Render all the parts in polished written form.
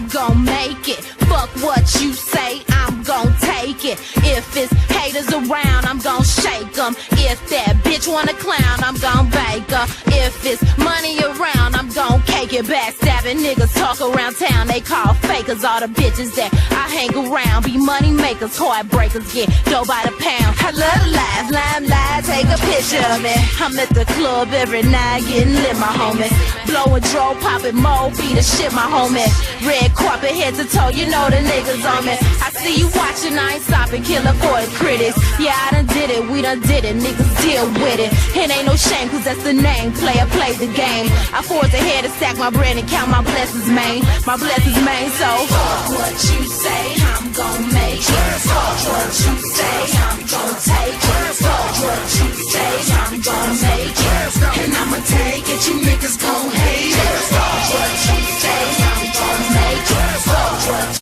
I'm gon' make it. Fuck what you say, I'm gon' take it. If it's haters around, I'm gon' shake them. If that bitch wanna clown, I'm gon' bake her. If it's money around, I'm gon' cake it. Backstabbing niggas talk around town, they call fakers. All the bitches that I hang around be money makers, heartbreakers, get dough by the pound. I love to laugh, lie, take a picture of me. I'm at the club every night getting lit, my homie. Blowing dro, popping mo, beat the shit, my homie. Red carpet head to toe, you know the niggas on me. I see you watching, I ain't stopping, killer for the critics. Yeah, I done did it, we done did it, niggas deal with it. It ain't no shame, cause that's the name, player play the game. I force ahead to stack my bread and count my blessings, man. My blessings, man, so fuck what you say, I'm gon' make it. Fuck what you say, I'm gon' take it. Fuck what you say, I'm gon' make it. And I'ma take it, you niggas gon' hate it. Fuck what you say, I'm gon' make it. Fuck what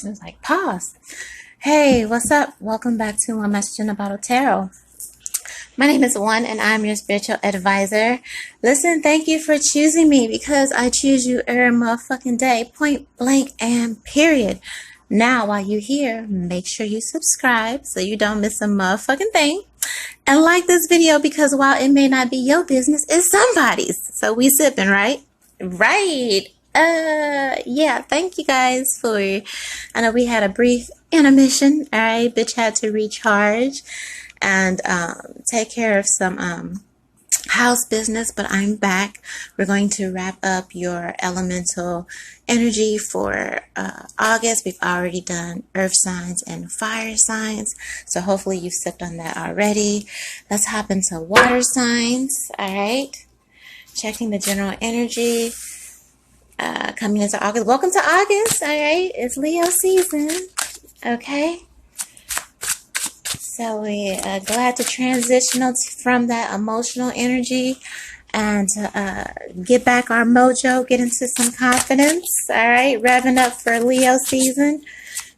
It was like, pause. Hey, what's up? Welcome back to One Message in a Bottle Tarot. My name is O.N.E and I'm your spiritual advisor. Listen, thank you for choosing me because I choose you every motherfucking day, point blank and period. Now, while you're here, make sure you subscribe so you don't miss a motherfucking thing. And like this video because while it may not be your business, it's somebody's. So we sipping, right? Right. Yeah, thank you guys for, I know we had a brief intermission. All right, bitch had to recharge and take care of some house business, but I'm back. We're going to wrap up your elemental energy for August. We've already done earth signs and fire signs, so hopefully you've sipped on that already. Let's hop into water signs. All right, checking the general energy. Coming into August. Welcome to August. All right, it's Leo season. Okay, so we're glad to transition from that emotional energy and get back our mojo, get into some confidence. All right, revving up for Leo season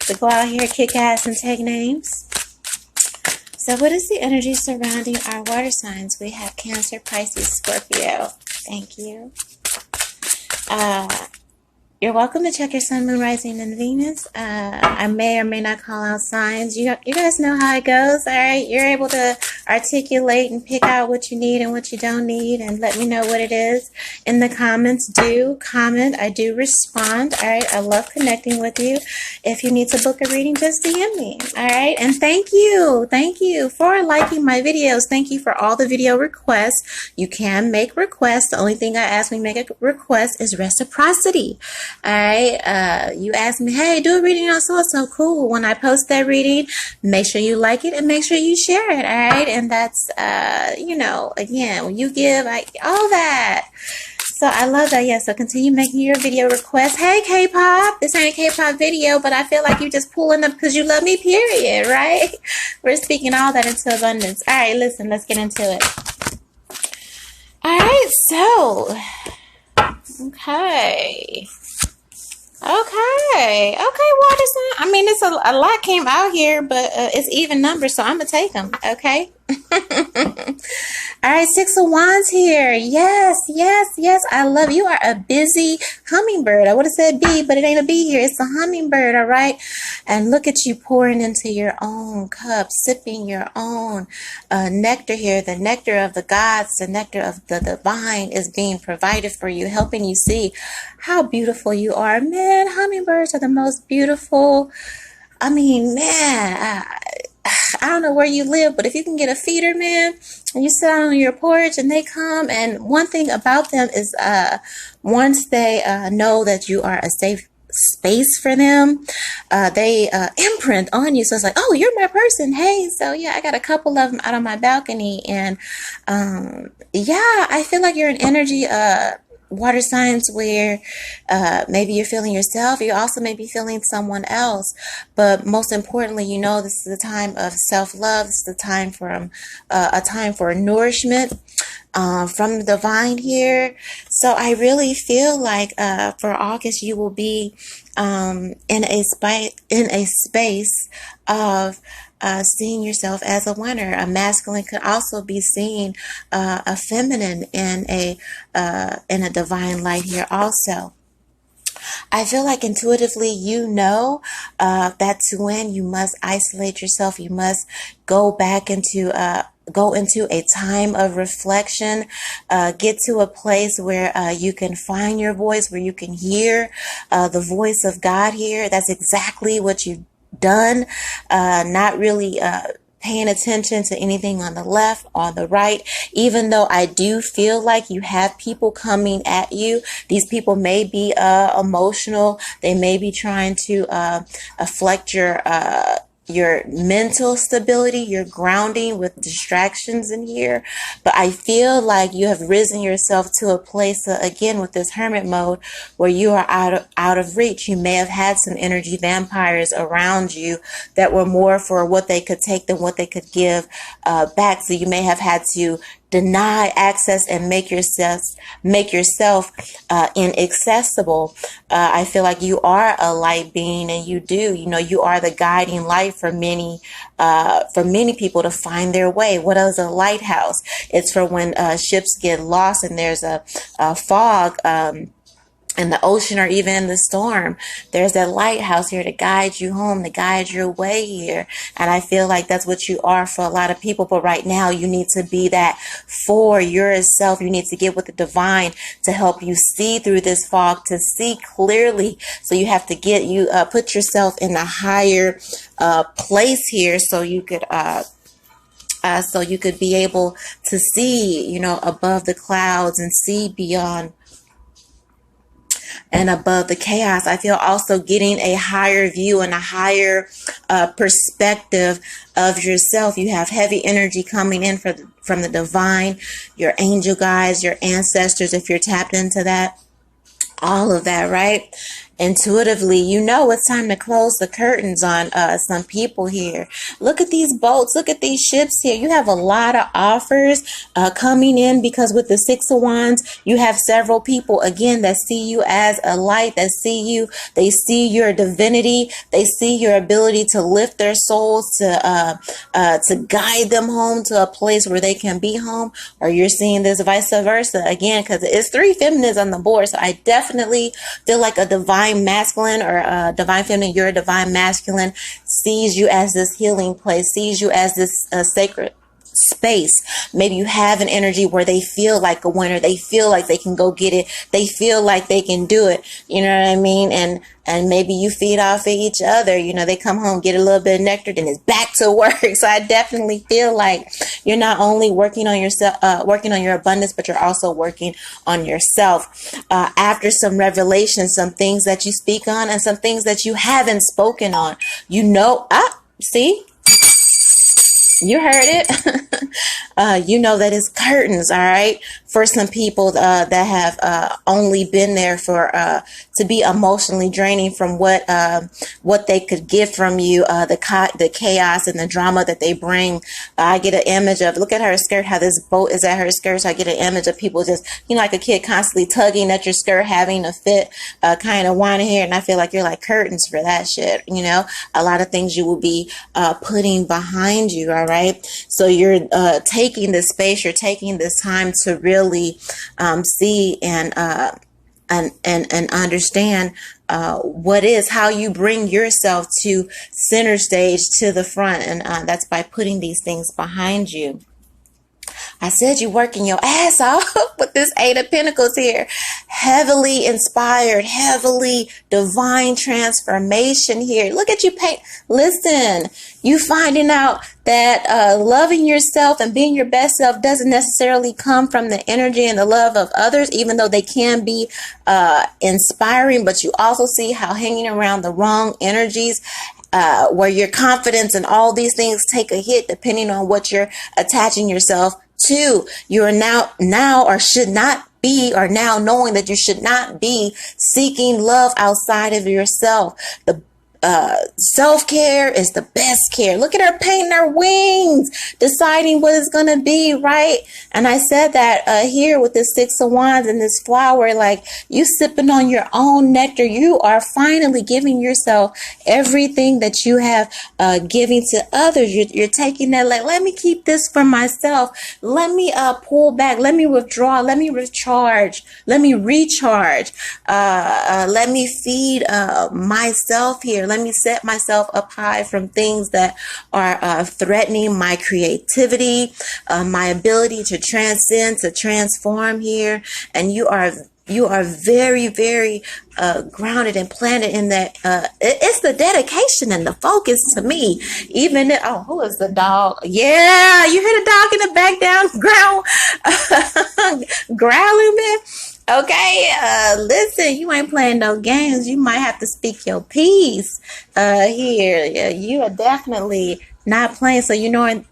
to go out here, kick ass, and take names. So what is the energy surrounding our water signs? We have Cancer, Pisces, Scorpio. Thank you. You're welcome to check your sun, moon, rising, and Venus. I may or may not call out signs. You guys know how it goes, all right? You're able to articulate and pick out what you need and what you don't need and let me know what it is in the comments. Do comment. I do respond, all right? I love connecting with you. If you need to book a reading, just DM me, all right? And thank you for liking my videos. Thank you for all the video requests. You can make requests. The only thing I ask when you make a request is reciprocity. All right, you asked me, hey, do a reading on so cool. When I post that reading, make sure you like it and make sure you share it. All right, and that's you know, again, when you give, all that. So I love that. Yeah, so continue making your video requests. Hey, K-pop, this ain't a K-pop video, but I feel like you just pulling up because you love me, period, right? We're speaking all that into abundance. All right, listen, let's get into it. All right, so okay, water sign. I mean, it's a lot came out here, but it's even numbers, so I'm gonna take them. Okay. All right, Six of Wands here. Yes. I love you. Are a busy hummingbird. I would have said bee, but it ain't a bee here. It's a hummingbird. All right. And look at you pouring into your own cup, sipping your own nectar here. The nectar of the gods, the nectar of the divine is being provided for you, helping you see how beautiful you are. Man, hummingbirds are the most beautiful. I mean, man, I don't know where you live, but if you can get a feeder, man, and you sit on your porch and they come, and one thing about them is once they know that you are a safe space for them, they imprint on you. So it's like, oh, you're my person. Hey, so yeah, I got a couple of them out on my balcony, and yeah, I feel like you're an energy water signs where maybe you're feeling yourself. You also may be feeling someone else. But most importantly, this is the time of self-love. This is the time for a time for nourishment from the divine here. So I really feel like for August you will be in a space of seeing yourself as a winner. A masculine could also be seeing a feminine in a divine light here also. I feel like intuitively that to win you must isolate yourself. You must go back into go into a time of reflection, get to a place where you can find your voice, where you can hear the voice of God here. That's exactly what you've done. Not really paying attention to anything on the left, on the right, even though I do feel like you have people coming at you. These people may be emotional. They may be trying to affect your mental stability, your grounding with distractions in here. But I feel like you have risen yourself to a place, again, with this hermit mode where you are out of reach. You may have had some energy vampires around you that were more for what they could take than what they could give back. So you may have had to deny access and make yourself inaccessible. I feel like you are a light being, and you are the guiding light for many people to find their way. What is a lighthouse? It's for when ships get lost and there's a fog in the ocean or even in the storm. There's that lighthouse here to guide you home, to guide your way here. And I feel like that's what you are for a lot of people. But right now you need to be that for yourself. You need to get with the divine to help you see through this fog, to see clearly. So you have to put yourself in a higher place here so you could be able to see, above the clouds and see beyond and above the chaos. I feel also getting a higher view and a higher perspective of yourself. You have heavy energy coming in from the divine, your angel guides, your ancestors, if you're tapped into that. All of that, right? Intuitively, it's time to close the curtains on some people here. Look at these boats. Look at these ships here. You have a lot of offers coming in, because with the Six of Wands, you have several people, again, that see you as a light, that see you. They see your divinity. They see your ability to lift their souls, to guide them home to a place where they can be home. Or you're seeing this vice versa, again, because it's 3 feminines on the board. So I definitely feel like a divine masculine or a divine feminine, you're a divine masculine, sees you as this healing place, sees you as this sacred space. Maybe you have an energy where they feel like a winner. They feel like they can go get it. They feel like they can do it. You know what I mean? And maybe you feed off of each other. They come home, get a little bit of nectar, then it's back to work. So I definitely feel like you're not only working on yourself, working on your abundance, but you're also working on yourself. After some revelations, some things that you speak on and some things that you haven't spoken on, see? You heard it. That it's curtains, all right, for some people that have only been there for to be emotionally draining from what they could get from you, the chaos and the drama that they bring. I get an image of, look at her skirt, how this boat is at her skirt. So I get an image of people just, like a kid constantly tugging at your skirt, having a fit, kind of whining here. And I feel like you're like curtains for that shit. A lot of things you will be putting behind you, all right? So you're taking this space, you're taking this time to really see and understand how you bring yourself to center stage, to the front. And that's by putting these things behind you. I said you're working your ass off with this 8 of Pentacles here. Heavily inspired, heavily divine transformation here. Look at you paint. Listen, you finding out that loving yourself and being your best self doesn't necessarily come from the energy and the love of others, even though they can be inspiring. But you also see how hanging around the wrong energies, where your confidence and all these things take a hit depending on what you're attaching yourself to. You are now or should not be, or now knowing that you should not be seeking love outside of yourself. The self-care is the best care. Look at her painting her wings, deciding what it's going to be, right? And I said that here with this Six of Wands and this flower, like, you sipping on your own nectar. You are finally giving yourself everything that you have giving to others. You're taking that, like, let me keep this for myself. Let me pull back. Let me withdraw. Let me recharge. Let me recharge. Let me feed myself here. Let me set myself up high from things that are threatening my creativity, my ability to transcend, to transform here. And you are very, very grounded and planted in that. It's the dedication and the focus to me. Even who is the dog? Yeah, you hear the dog in the back down growling, man. Okay, listen, you ain't playing no games. You might have to speak your piece here. Yeah, you are definitely not playing. So you're knowing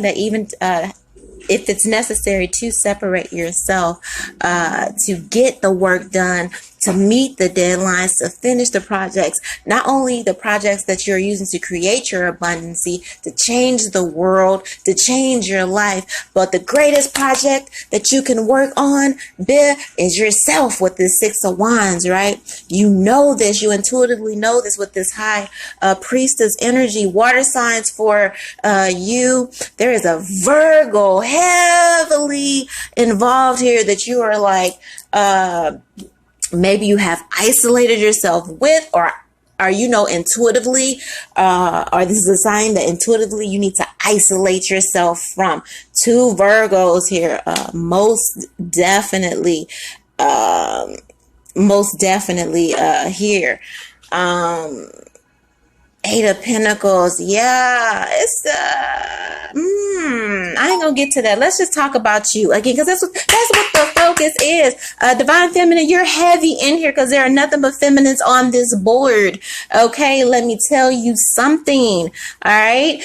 that even if it's necessary to separate yourself, to get the work done, to meet the deadlines, to finish the projects, not only the projects that you're using to create your abundancy, to change the world, to change your life, but the greatest project that you can work on, is yourself with this Six of Wands, right? You know this, you intuitively know this with this high priestess energy. Water signs for you. There is a Virgo heavily involved here that you are like, maybe you have isolated yourself with, or intuitively, or this is a sign that intuitively you need to isolate yourself from. Two Virgos here, most definitely here. Eight of Pentacles. Yeah, it's I ain't gonna get to that. Let's just talk about you again, because that's what the focus is. Divine Feminine, you're heavy in here because there are nothing but feminines on this board. Okay, let me tell you something. All right,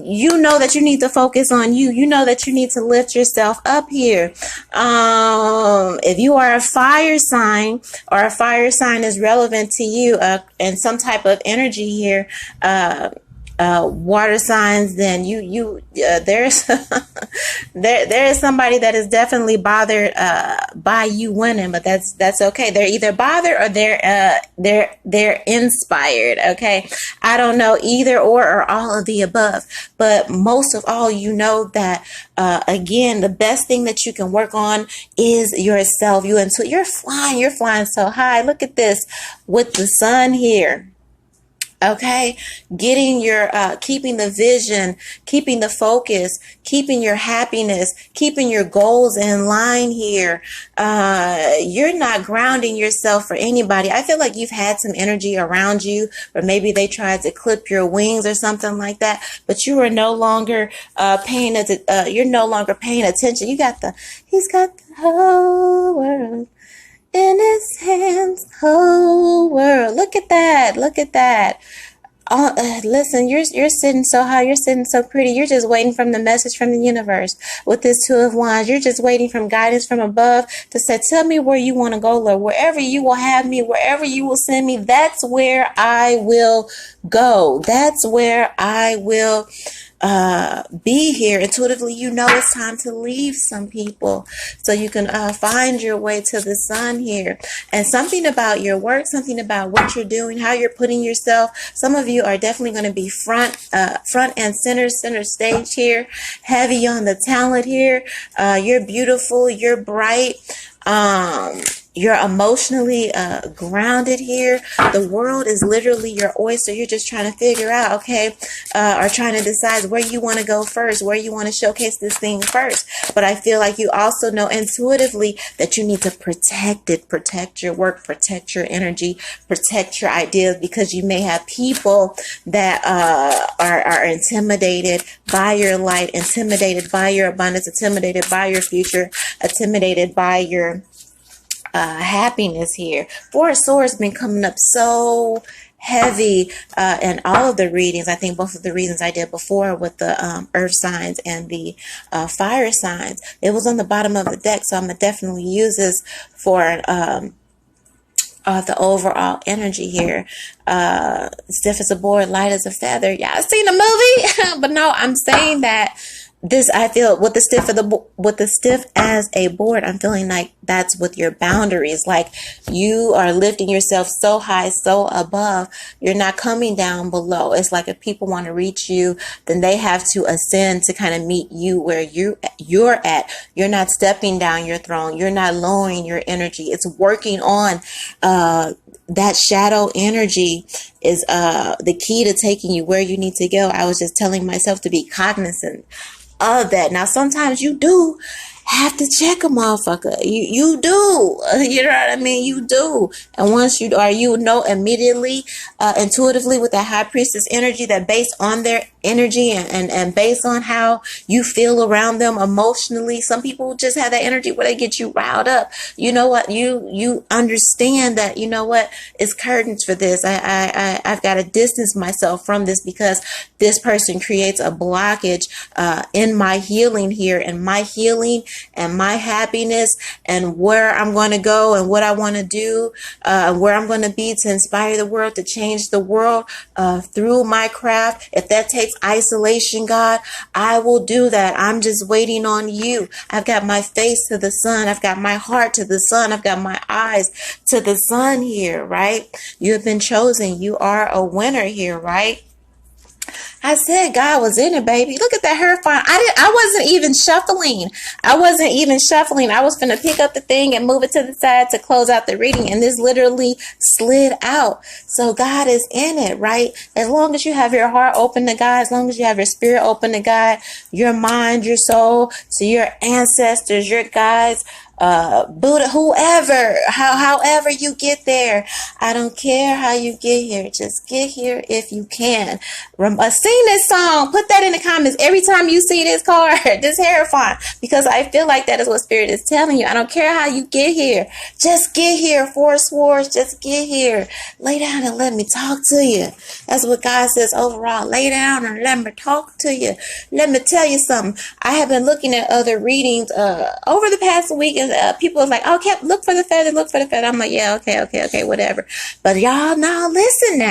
you know that you need to focus on you. You know that you need to lift yourself up here. If you are a fire sign, or a fire sign is relevant to you, and some type of energy here, water signs, then there's there is somebody that is definitely bothered by you winning, but that's okay. They're either bothered or they're inspired. Okay, I don't know, either or all of the above, but most of all, you know that again, the best thing that you can work on is yourself. You're flying so high. Look at this with the sun here. Okay, getting your, keeping the vision, keeping the focus, keeping your happiness, keeping your goals in line here. You're not grounding yourself for anybody. I feel like you've had some energy around you, or maybe they tried to clip your wings or something like that, but you are no longer, you're no longer paying attention. He's got the whole world in his hands, whole world. Look at that. Listen, you're sitting so high, you're sitting so pretty. You're just waiting from the message from the universe with this Two of Wands. You're just waiting from guidance from above to say, tell me where you want to go, Lord. Wherever you will have me, wherever you will send me, that's where I will go. That's where I will be here. Intuitively, you know it's time to leave some people, so you can find your way to the sun here. And something about your work, something about what you're doing, how you're putting yourself. Some of you are definitely going to be front and center stage here, heavy on the talent here. You're beautiful, you're bright. You're emotionally grounded here. The world is literally your oyster. You're just trying to figure out, okay, or trying to decide where you want to go first, where you want to showcase this thing first. But I feel like you also know intuitively that you need to protect it, protect your work, protect your energy, protect your ideas, because you may have people that are intimidated by your light, intimidated by your abundance, intimidated by your future, intimidated by your happiness here. Four of Swords been coming up so heavy in all of the readings. I think both of the readings I did before with the earth signs and the fire signs, it was on the bottom of the deck. So I'm going to definitely use this for the overall energy here. Stiff as a board, light as a feather. Y'all seen the movie? But no, I'm saying that this, I feel with the stiff as a board, I'm feeling like that's with your boundaries. Like you are lifting yourself so high, so above, you're not coming down below. It's like if people want to reach you, then they have to ascend to kind of meet you where you're at. You're not stepping down your throne. You're not lowering your energy. It's working on that shadow energy is the key to taking you where you need to go. I was just telling myself to be cognizant of that. Now, sometimes you do have to check a motherfucker. You do. You know what I mean? You do. And once you know immediately, intuitively with that high priestess energy, that based on their energy and based on how you feel around them emotionally, some people just have that energy where they get you riled up. You know what? You understand that, you know what? It's curtains for this. I've got to distance myself from this because this person creates a blockage in my healing here, and my healing and my happiness and where I'm going to go and what I want to do, where I'm going to be to inspire the world, to change the world through my craft. If that takes isolation, God, I will do that. I'm just waiting on you. I've got my face to the sun. I've got my heart to the sun. I've got my eyes to the sun here, right? You have been chosen. You are a winner here, right? I said God was in it, baby. Look at that hair fine. I wasn't even shuffling. I was going to pick up the thing and move it to the side to close out the reading, and this literally slid out. So God is in it, right? As long as you have your heart open to God, as long as you have your spirit open to God, your mind, your soul, to your ancestors, your guides, Buddha, whoever, however you get there, I don't care how you get here, just get here if you can. Sing this song, put that in the comments every time you see this card, this hair font, because I feel like that is what Spirit is telling you. I don't care how you get here, just get here. Four swords, just get here. Lay down and let me talk to you. That's what God says overall. Lay down and let me talk to you. Let me tell you something. I have been looking at other readings over the past week, and people was like, oh, look for the feather, look for the feather. I'm like, yeah, okay, whatever. But y'all, now listen.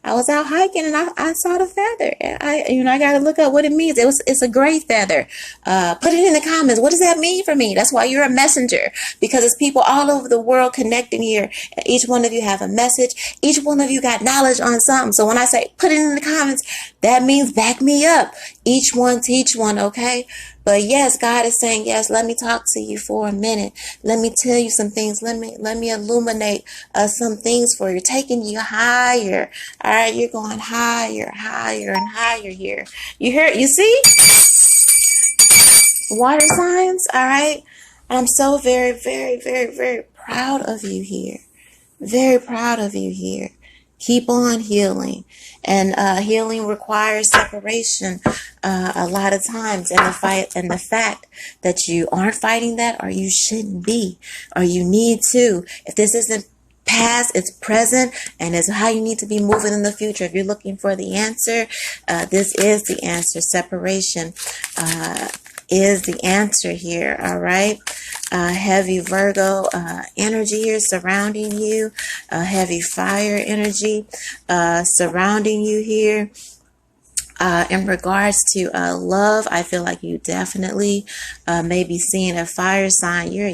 I was out hiking and I saw the feather. I got to look up what it means. It's a gray feather. Put it in the comments. What does that mean for me? That's why you're a messenger, because it's people all over the world connecting here. Each one of you have a message. Each one of you got knowledge on something. So when I say put it in the comments, that means back me up. Each one teach one, okay? But yes, God is saying, yes, let me talk to you for a minute. Let me tell you some things. Let me illuminate some things for you. Taking you higher. All right, you're going higher and higher here. You see? Water signs, all right? I'm so very, very, very, very proud of you here. Very proud of you here. Keep on healing. And healing requires separation a lot of times. And the fact that you aren't fighting that, or you shouldn't be, or you need to. If this isn't past, it's present, and it's how you need to be moving in the future. If you're looking for the answer, this is the answer. Separation is the answer here, all right? Heavy Virgo energy here surrounding you. Heavy fire energy surrounding you here. In regards to love, I feel like you definitely may be seeing a fire sign. You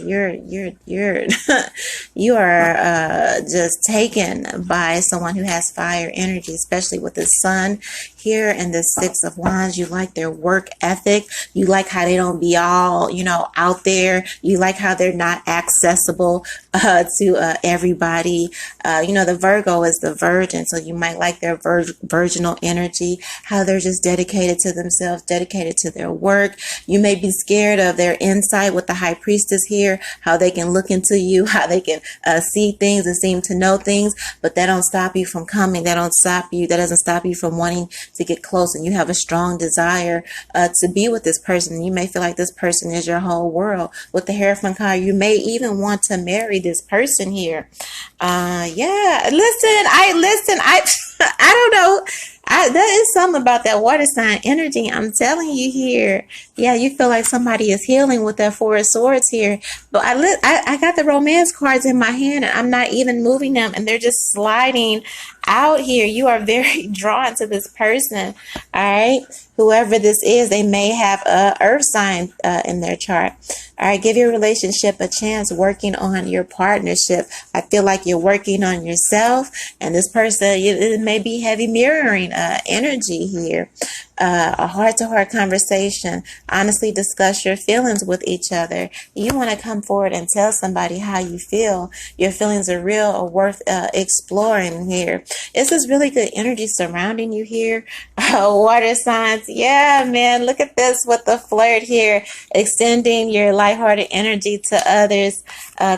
are just taken by someone who has fire energy, especially with the sun here and the Six of Wands. You like their work ethic. You like how they don't be all, out there. You like how they're not accessible to everybody. The Virgo is the virgin, so you might like their virginal energy, how they're just dedicated to themselves, dedicated to their work. You may be scared of their insight with the High Priestess here, how they can look into you, how they can see things and seem to know things, but that don't stop you from coming. That doesn't stop you from wanting to get close, and you have a strong desire to be with this person. You may feel like this person is your whole world. With the Hierophant card, you may even want to marry this person here. Yeah, I I don't know. That is something about that water sign energy. I'm telling you here. Yeah, you feel like somebody is healing with that Four of Swords here. But I got the romance cards in my hand, and I'm not even moving them, and they're just sliding out here. You are very drawn to this person. All right. Whoever this is, they may have a earth sign in their chart. All right, give your relationship a chance working on your partnership. I feel like you're working on yourself, and this person, it may be heavy mirroring energy here. A heart-to-heart conversation. Honestly discuss your feelings with each other. You want to come forward and tell somebody how you feel. Your feelings are real or worth exploring here. It's this really good energy surrounding you here. Water signs. Yeah, man. Look at this with the flirt here. Extending your lighthearted energy to others.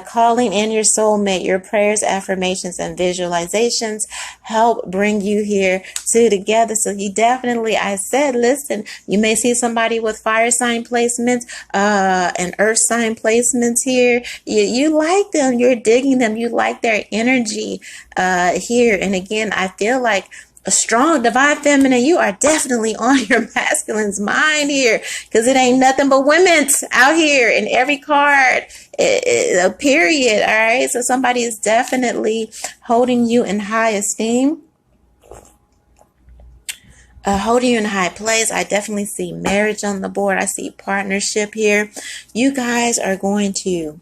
Calling in your soulmate. Your prayers, affirmations, and visualizations help bring you here together. So you definitely, I said, listen, you may see somebody with fire sign placements and earth sign placements here. You like them. You're digging them. You like their energy here. And again, I feel like a strong divine feminine, you are definitely on your masculine's mind here, because it ain't nothing but women out here in every card, a period. All right, so somebody is definitely holding you in high esteem, holding you in high place. I definitely see marriage on the board. I see partnership here. You guys are going to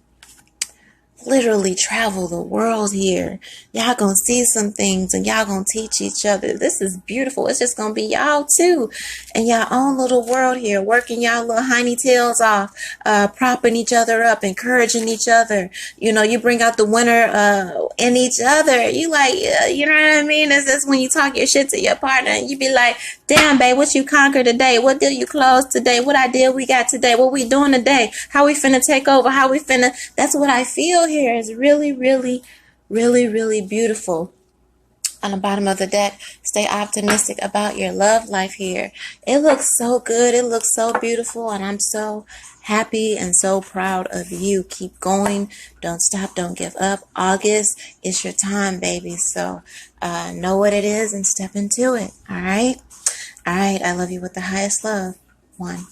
literally travel the world here. Y'all gonna see some things, and y'all gonna teach each other. This is beautiful. It's just gonna be y'all too, and y'all own little world here, working y'all little hiney tails off, propping each other up, encouraging each other. You know, you bring out the winner in each other. You like, you know what I mean? It's just when you talk your shit to your partner, and you be like, damn, babe, what you conquered today? What deal you closed today? What idea we got today? What we doing today? How we finna take over? How we finna... That's what I feel here. Is really, really, really, really beautiful. On the bottom of the deck, stay optimistic about your love life here. It looks so good. It looks so beautiful, and I'm so happy and so proud of you. Keep going. Don't stop. Don't give up. August is your time, baby. So know what it is and step into it. All right? All right. I love you with the highest love. 1.